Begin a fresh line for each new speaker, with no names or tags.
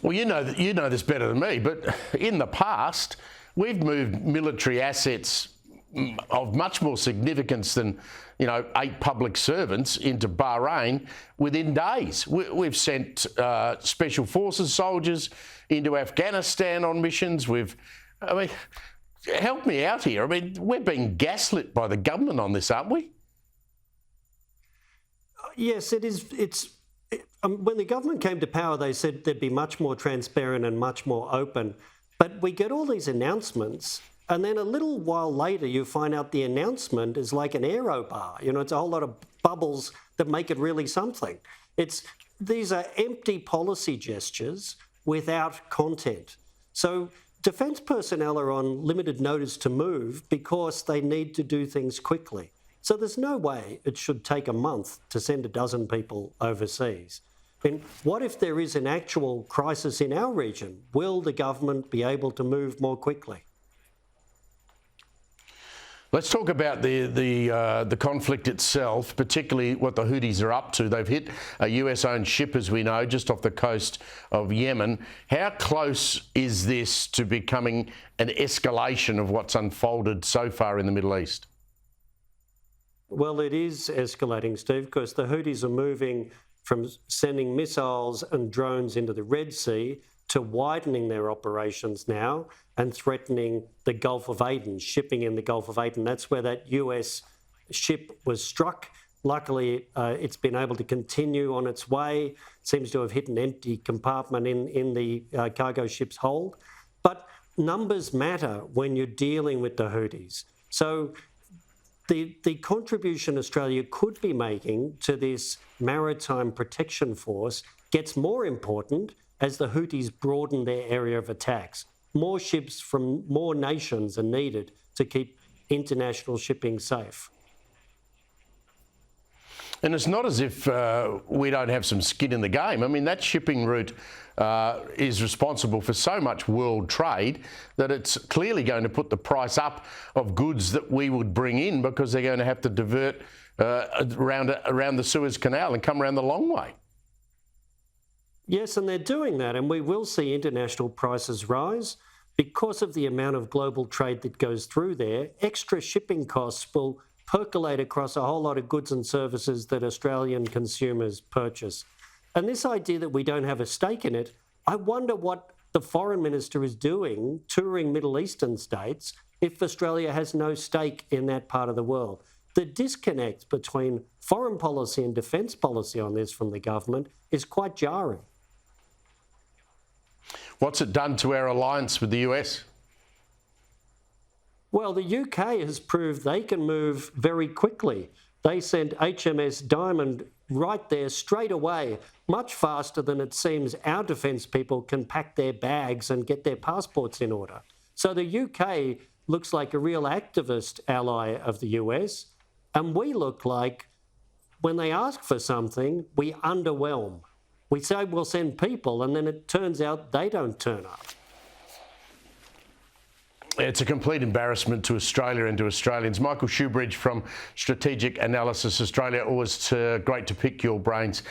Well, you know this better than me, but in the past, we've moved military assets of much more significance than, 8 public servants into Bahrain within days. We've sent special forces soldiers into Afghanistan on missions. Help me out here. We're being gaslit by the government on this, aren't we?
Yes, it is. When the government came to power, they said they'd be much more transparent and much more open. But we get all these announcements, and then a little while later, you find out the announcement is like an aero bar. It's a whole lot of bubbles that make it really something. These are empty policy gestures without content. So defence personnel are on limited notice to move because they need to do things quickly. So there's no way it should take a month to send a dozen people overseas. What if there is an actual crisis in our region? Will the government be able to move more quickly?
Let's talk about the conflict itself, particularly what the Houthis are up to. They've hit a US-owned ship, as we know, just off the coast of Yemen. How close is this to becoming an escalation of what's unfolded so far in the Middle East?
Well, it is escalating, Steve, because the Houthis are moving from sending missiles and drones into the Red Sea to widening their operations now and threatening the Gulf of Aden, shipping in the Gulf of Aden. That's where that US ship was struck. Luckily, it's been able to continue on its way. Seems to have hit an empty compartment in the cargo ship's hold. But numbers matter when you're dealing with the Houthis. So the contribution Australia could be making to this maritime protection force gets more important as the Houthis broaden their area of attacks. More ships from more nations are needed to keep international shipping safe.
And it's not as if we don't have some skin in the game. That shipping route is responsible for so much world trade that it's clearly going to put the price up of goods that we would bring in because they're going to have to divert around the Suez Canal and come around the long way.
Yes, and they're doing that, and we will see international prices rise. Because of the amount of global trade that goes through there, extra shipping costs will percolate across a whole lot of goods and services that Australian consumers purchase. And this idea that we don't have a stake in it, I wonder what the foreign minister is doing touring Middle Eastern states if Australia has no stake in that part of the world. The disconnect between foreign policy and defence policy on this from the government is quite jarring.
What's it done to our alliance with the US?
Well, the UK has proved they can move very quickly. They sent HMS Diamond right there straight away, much faster than it seems our defence people can pack their bags and get their passports in order. So the UK looks like a real activist ally of the US, and we look like, when they ask for something, we underwhelm. We say we'll send people, and then it turns out they don't turn up.
It's a complete embarrassment to Australia and to Australians. Michael Shoebridge from Strategic Analysis Australia, always great to pick your brains.